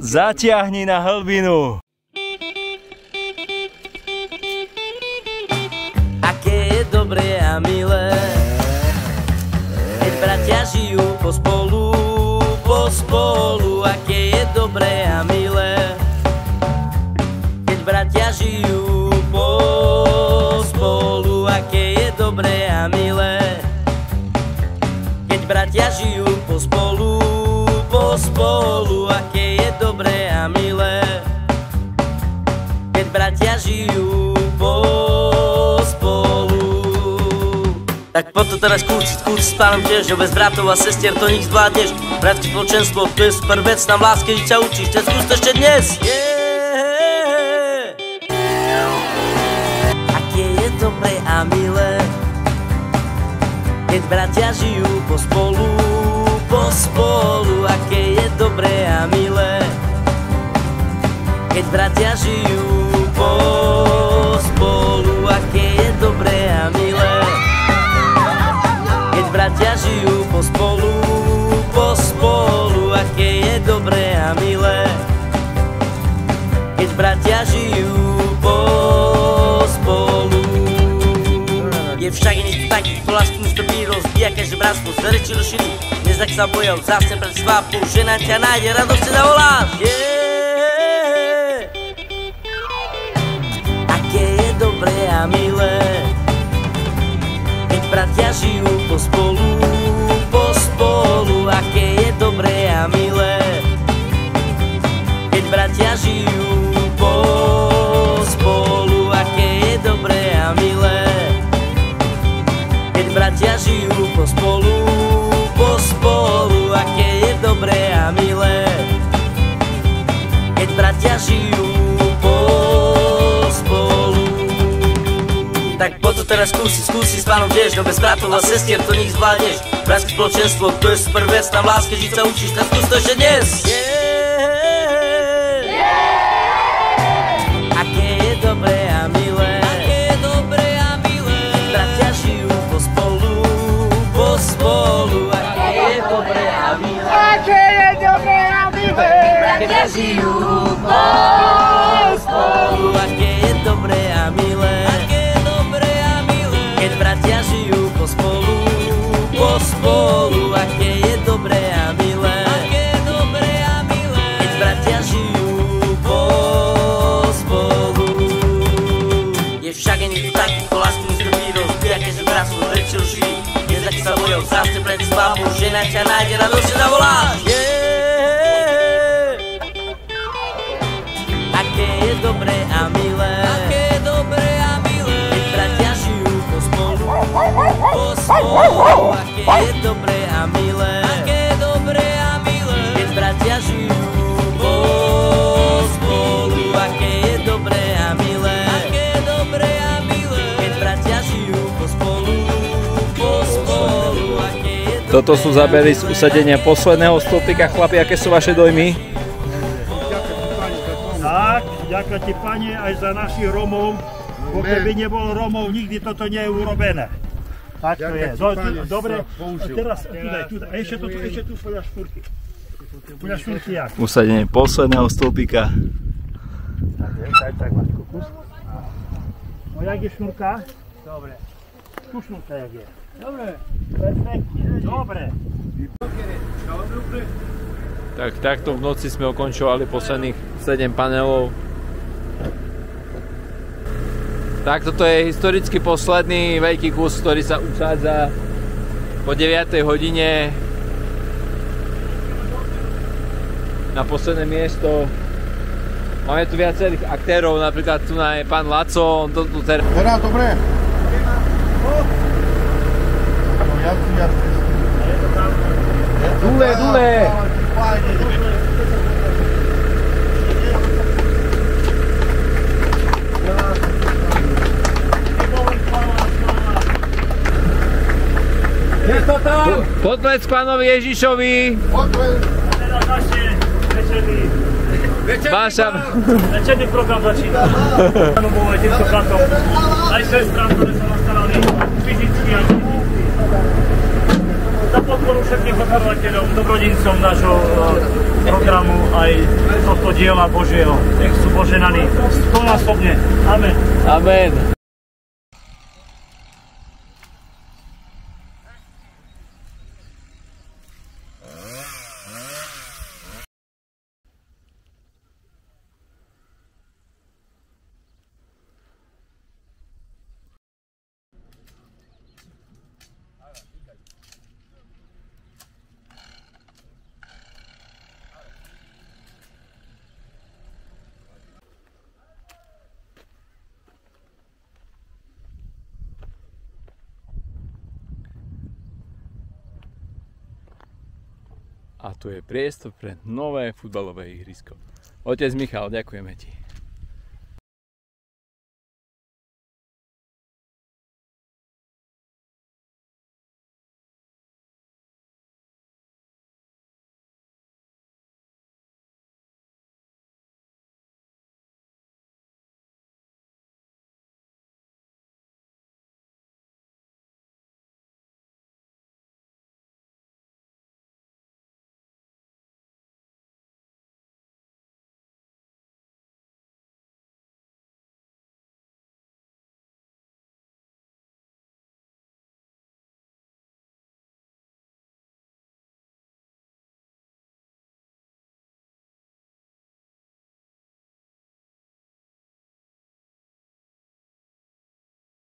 Zatiahni na hlbinu. Aké je dobré a milé, keď bratia žijú pospolu. Aké je dobré a milé, keď bratia žijú pospolu. Aké je dobré a milé, keď bratia žijú pospolu. Aké je dobré a milé, keď bratia žijú pospolu. Tak poď to teraz skúsiť s pánom tiež, že bez bratov a sestier to nič zvládneš. Bratské spoločenstvo, to je super vec, tam v láske žiť sa učíš, tak skús to ešte dnes. Aké je dobré a milé, keď bratia žijú pospolu. Aké je dobré a milé, keď bratia žijú pospolu. Aké je dobré a milé, keď bratia žijú pospolu. Aké je dobré a milé, keď bratia žijú pospolu. Je však iný taký, kto lásku strpí, rozbíja každé bratstvo, z reči rozšíri. Nezak sa bojov, zase pred svápu, žena ťa nájde, radosť si zavoláš. Aké je dobré a milé, keď bratia žijú pospolu. Aké je dobré a milé, keď bratia žijú pospolu. Aké je dobré a milé, keď bratia žijú pospolu. Aké je dobré a milé, keď bratia žijú pospolu. Tak poď to teraz skúsi s pánom tiež, no bez bratov a sestier to nič zvládneš. Bratské spoločenstvo, to je super vec, tam v láske žiť sa učíš, tak skús to ešte dnes. Aké je dobré a milé, keď bratia žijú pospolu. Aké je dobré a milé, keď bratia žijú pospolu. Aké je dobré a milé, keď bratia žijú pospolu. Aké je dobré a milé, keď bratia žijú pospolu. Je však iný tu taký, kto lásku strpí, rozbíja každé bratstvo, z reči rozšíri. Nezak sa bojov, zase pred svápu, žena ťa nájde, radosť si zavoláš. Aké je dobré a milé, keď bratia žijú pospolu. Aké je dobré a milé, keď bratia žijú pospolu. Aké je dobré a milé, keď bratia žijú pospolu. Toto sú zábery z usadenia posledného stĺpika. Chlapi, aké sú vaše dojmy? Tak, ďakujem ti, Pane, aj za našich Romov. Bo keby nebolo Romov, nikdy toto nie je urobené. Tak to je. Dobre, teraz tudaj. Ešte tu podľa špúrky. Podľa špúrky jak? Usadenie posledného stĺpika. Tak, Matko, kus. No jak je šnúrka? Dobre. Tu šnúrka jak je? Dobre. Perfektne, dobre. Tak takto v noci sme ukončovali posledných 7 panelov. Tak toto je historicky posledný veľký kus, ktorý sa usádza po 9. hodine na posledné miesto. Máme tu viacerých aktérov, napríklad tu je pán Laco, on to tu teraz... Teraz, dobre. Dule! Je to tam? Potlesk pánovi Ježišovi. Teraz naše večerný program začína. Bolo aj týmto bratom, aj sestram, ktoré sa nás starali fyzicky a fyzicky. za podporu všetkým podporovateľom, dobrodincom nášho programu aj tohto diela Božieho. Nech sú požehnaní stonásobne. Amen. Amen. A tu je priestor pre nové futbalové ihrisko. Otec Michal, ďakujeme ti.